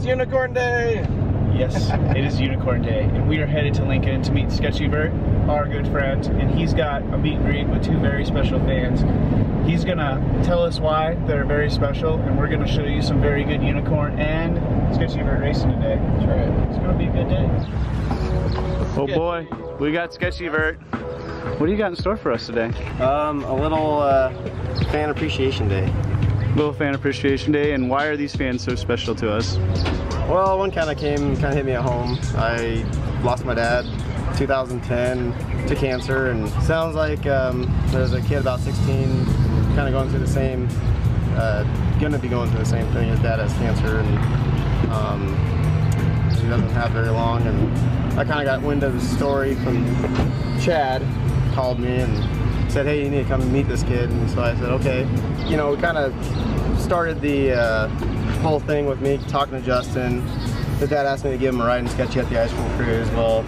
It's Unicorn Day! Yes, it is Unicorn Day, and we are headed to Lincoln to meet Sketchy Vert, our good friend, and he's got a meet and greet with two very special fans. He's gonna tell us why they're very special, and we're gonna show you some very good unicorn and Sketchy Vert racing today. That's right. It's gonna be a good day. Oh boy, we got Sketchy Vert. What do you got in store for us today? A little fan appreciation day. Little fan appreciation day, and why are these fans so special to us? Well, one kind of hit me at home. I lost my dad 2010 to cancer, and sounds like there's a kid about 16 kind of going through the same, gonna be going through the same thing. His dad has cancer, and he doesn't have very long. And I kind of got wind of the story from Chad, called me and said, hey, you need to come and meet this kid. And so I said, okay. You know, we kind of started the whole thing with me talking to Justin. His dad asked me to give him a ride in Sketchy at the ice cream cruise. Well,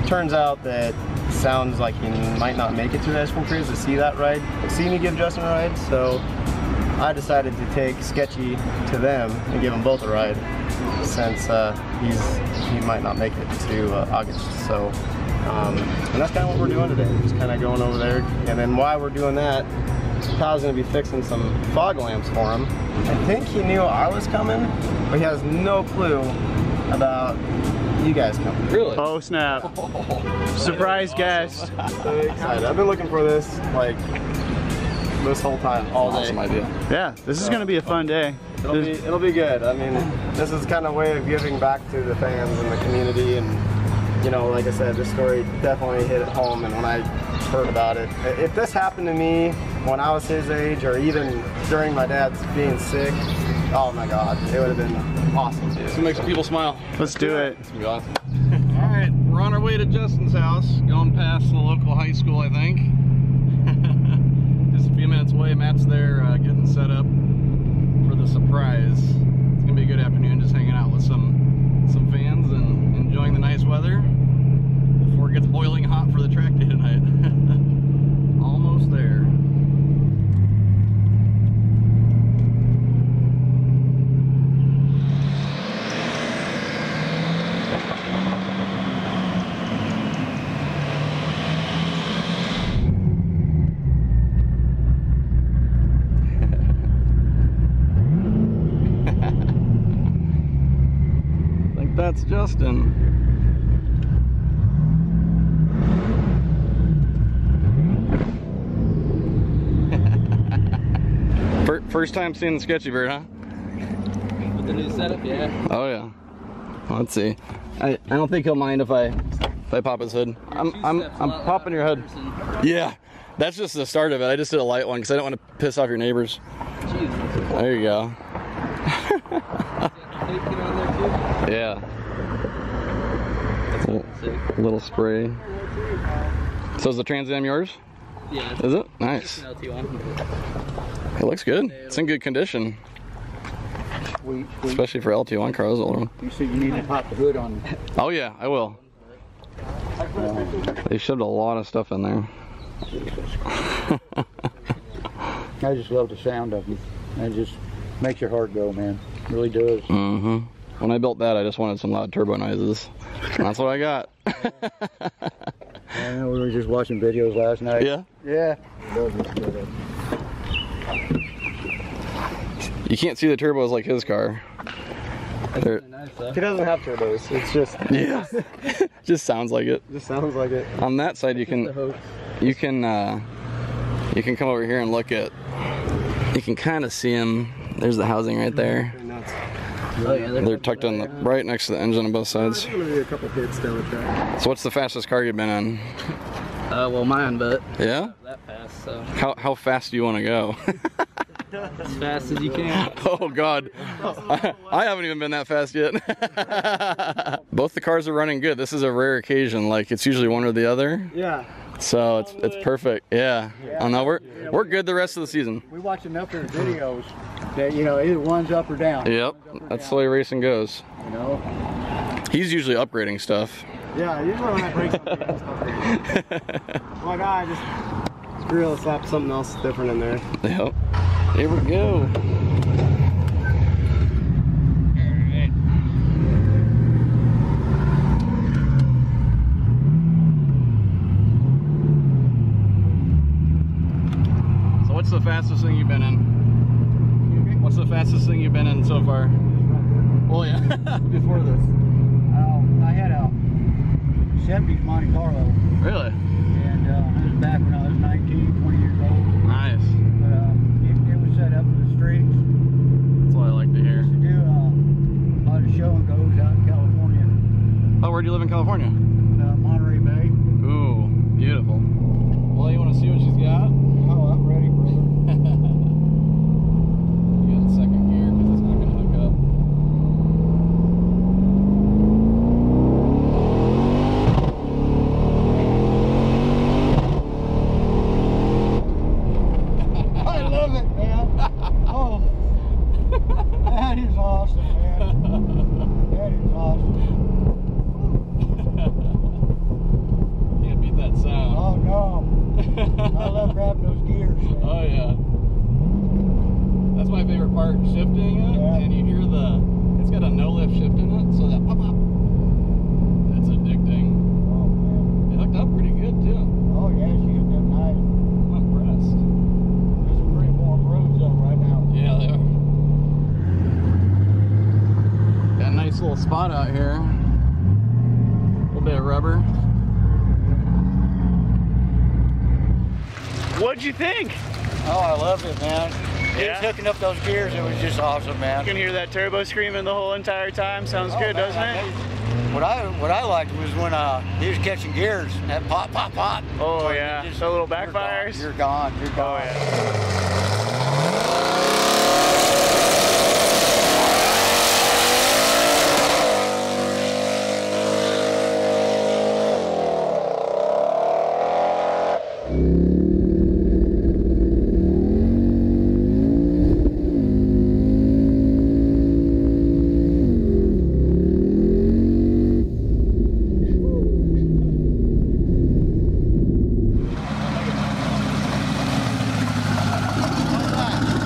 turns out that it sounds like he might not make it to the ice cream cruise to see that ride, see me give Justin a ride. So I decided to take Sketchy to them and give them both a ride, since he might not make it to August. So and that's kind of what we're doing today, just kind of going over there. And then while we're doing that, Kyle's gonna be fixing some fog lamps for him. I think he knew I was coming, but he has no clue about you guys coming. Really? Oh snap. Surprise guest. So excited. I've been looking for this like this whole time, all day. Awesome idea. Yeah, this is gonna be a fun day. It'll be good. I mean, this is kind of a way of giving back to the fans and the community, and you know, like I said, this story definitely hit it home. And when I heard about it, if this happened to me when I was his age, or even during my dad's being sick, oh my God, it would have been awesome. This will make some people smile. Let's do it. It's gonna be awesome. All right, we're on our way to Justin's house, going past the local high school, I think. Just a few minutes away. Matt's there getting set up for the surprise. It's gonna be a good afternoon, just hanging out with some fans and enjoying the nice weather before it gets boiling hot for the track day tonight. Almost there. That's Justin. First time seeing the Sketchy Vert, huh? With the new setup, yeah. Oh yeah. Let's see. I don't think he'll mind if I pop his hood. I'm popping your hood. Yeah, that's just the start of it. I just did a light one because I don't want to piss off your neighbors. Jeez. There you go. Yeah. A little spray. So is the Trans Am yours? Yeah. Is it? Nice. It looks good. It's in good condition. Especially for LT1 cars. You said you need to pop the hood on. Oh yeah, I will. They shoved a lot of stuff in there. I just love the sound of them. It just makes your heart go, man. It really does. Mm-hmm. When I built that, I just wanted some loud turbo noises. That's what I got. Yeah, we were just watching videos last night. Yeah? Yeah. You can't see the turbos like his car. He doesn't have turbos. It's just... Yeah. Just sounds like it. Just sounds like it. On that side, you can come over here and look at... You can kind of see them. There's the housing right there. Oh, yeah, they're tucked in right next to the engine on both sides. There's gonna be a couple hits down the track. So what's the fastest car you've been in? Well, mine, but yeah? not that fast, so. How fast do you want to go? As fast as you can. Oh God, I haven't even been that fast yet. Both the cars are running good. This is a rare occasion. Like it's usually one or the other. Yeah. So it's perfect. Yeah. Oh no, we're good the rest of the season. We watch enough of the videos that you know either one's up or down. Yep. That's the way racing goes. You know. He's usually upgrading stuff. Yeah. Usually when I break something, it's upgrading. Like I just really slapped something else different in there. Yep. Here we go. What's the fastest thing you've been in? What's the fastest thing you've been in so far? Well, yeah, before this. I had a 70s Monte Carlo. Really? And it was back when I was 19, 20 years old. Nice. But it was set up for the streets. That's what I like to hear. To do a lot of show and goes out in California. Oh, where do you live in California? Monterey Bay. Ooh, beautiful. Well, you want to see what she's got? Oh, I'm ready, brother. You got second gear because it's not going to hook up. I love it, man. Oh, that is awesome, man. That is awesome. Can't beat that sound. Oh, no. I love grabbing those gears, man. Oh yeah. That's my favorite part, shifting it, Yeah. and you hear it's got a no-lift shift in it, so that pop pop. It's addicting. Oh, man. It hooked up pretty good too. Oh, yeah, she hooked up nice. I'm impressed. There's some pretty warm roads though right now. Yeah, they are. Got a nice little spot out here. A little bit of rubber. What'd you think? Oh, I loved it, man. Yeah? Just hooking up those gears, it was just awesome, man. You can hear that turbo screaming the whole entire time. Sounds good, man, doesn't it? What I liked was when he was catching gears, that pop, pop, pop. Oh So yeah, you just- so little you're gone, backfires. You're gone, you're Oh gone. yeah.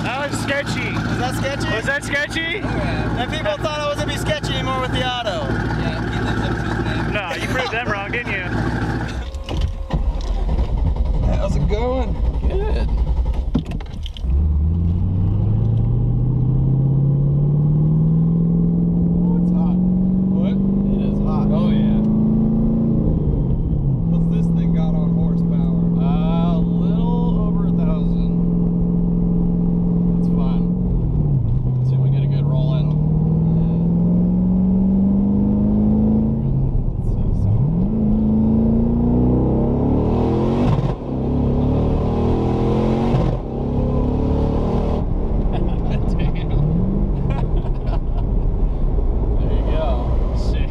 That was sketchy. Is that sketchy? Was that sketchy? And people thought I wasn't gonna be sketchy anymore with the auto. No, you proved them wrong, didn't you? How's it going? Good. Oh, it's hot. What? It is hot. Oh yeah. What's this thing got on horsepower? A little over 1,000. It's fun. See if we get a good roll in. Let's see Damn. There you go. Shit.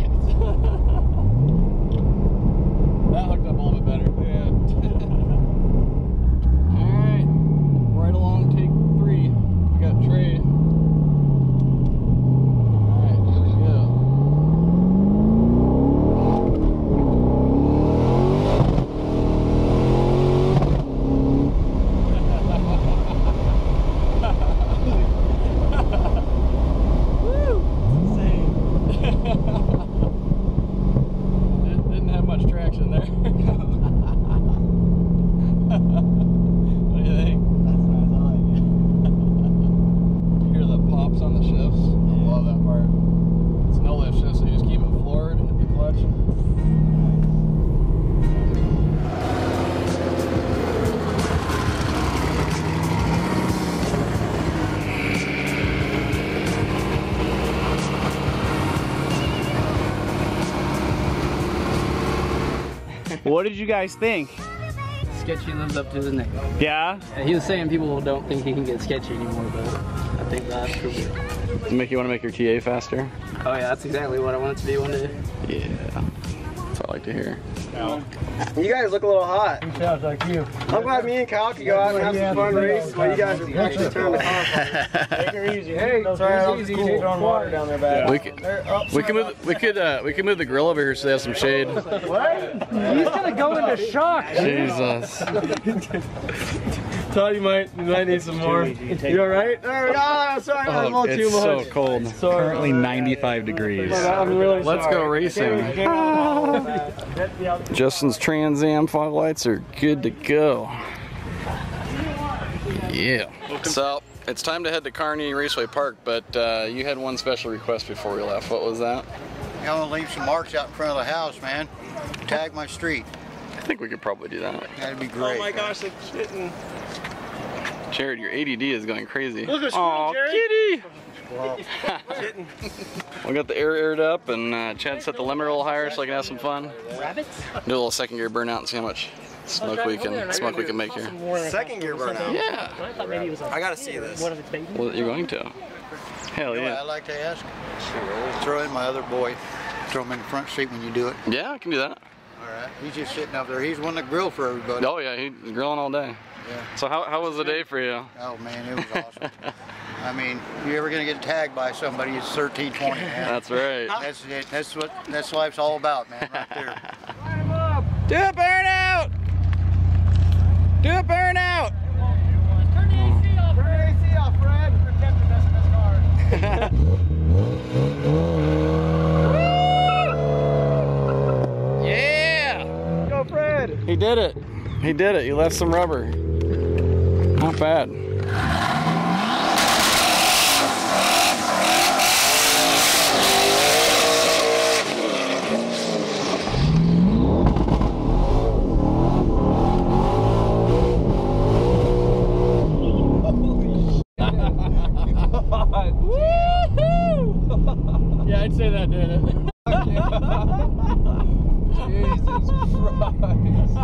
That hooked up a little bit better. Yeah. Alright. Right along take 3. We got Trey. Alright, here we go. Didn't have much traction there. What do you think? That's nice. I like it. You hear the pops on the shifts? I love that part. It's no lift shift, so you just keep it floored, hit the clutch. What did you guys think? Sketchy lives up to his name. Yeah? Yeah, he was saying people don't think he can get sketchy anymore, but I think that's true. Make you want to make your TA faster? Oh yeah, that's exactly what I want it to be one day. Yeah. That's what I like to hear. You guys look a little hot. He sounds like you. I'm glad me and Kyle could go out and have some fun race while you guys are actually turning the car apart. Take her easy. Hey, sorry, I was cool. Throwing water down their back. We can move the grill over here so they have some shade. What? He's gonna go into shock. Jesus. Todd, you might need some more. You all right? Oh, sorry, I'm a little too It's much. so cold. Currently 95 degrees. I'm really Let's go racing. Justin's Trans Am fog lights are good to go. Yeah. So it's time to head to Kearney Raceway Park, but you had one special request before we left. What was that? I want to leave some marks out in front of the house, man. Tag my street. I think we could probably do that. That'd be great. Oh my gosh, it's hitting. Jared, your ADD is going crazy. Look at Aw, Jared. kitty! Well, We got the air aired up, and Chad set the limiter a little higher so I can have some fun. Rabbits? Do a little second gear burnout and see how much smoke we can make here. Second gear burnout. Yeah. I thought maybe it was I gotta see this. one of its babies. Well, you're going to. Hell you know what yeah. I like to ask? Throw in my other boy. Throw him in the front seat when you do it. Yeah, I can do that. All right. He's just sitting up there. He's one to grill for everybody. Oh yeah, he's grilling all day. Yeah. So how was the day for you? Oh man, it was awesome. I mean, if you're ever gonna get tagged by somebody, it's 1320, man. That's right. That's it. That's what life's all about, man. Right there. Do a burnout! Do a burnout! Turn the AC off, Fred. AC off, Fred. Protecting us in this car. Yeah! Go, Fred. He did it. He did it. He left some rubber. Not bad. Yeah, I'd say that did it. Jesus Christ.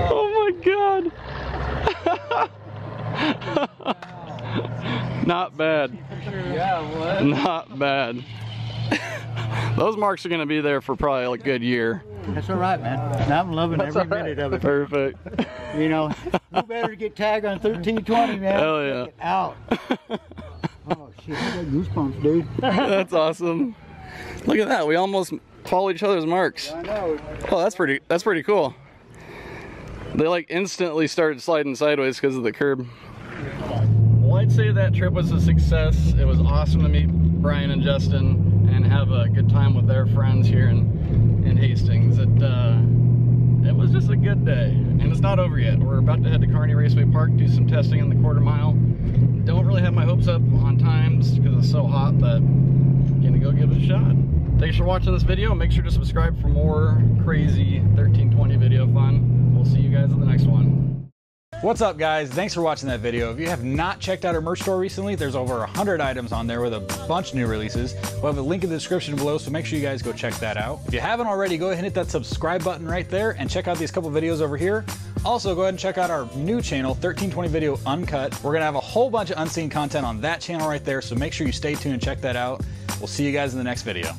Oh my god. Not bad. Yeah, what? Not bad. Those marks are going to be there for probably a good year. That's all right, man. I'm loving every minute of it. Perfect. You know, you better get tagged on 1320, man. Hell yeah. Get out. Oh shit, I got goosebumps, dude. That's awesome. Look at that. We almost follow each other's marks. I know. Oh, that's pretty cool. They like instantly started sliding sideways because of the curb. Well, I'd say that trip was a success. It was awesome to meet Brian and Justin and have a good time with their friends here in Hastings. It was just a good day, and it's not over yet. We're about to head to Kearney Raceway Park, do some testing in the quarter mile. Don't really have my hopes up on times because it's so hot, but gonna go give it a shot. Thanks for watching this video. Make sure to subscribe for more crazy 1320 video fun. We'll see you guys in the next one. What's up, guys? Thanks for watching that video. If you have not checked out our merch store recently, there's over 100 items on there with a bunch of new releases. We'll have a link in the description below, so make sure you guys go check that out. If you haven't already, go ahead and hit that subscribe button right there and check out these couple videos over here. Also, go ahead and check out our new channel, 1320 Video Uncut. We're gonna have a whole bunch of unseen content on that channel right there, so make sure you stay tuned and check that out. We'll see you guys in the next video.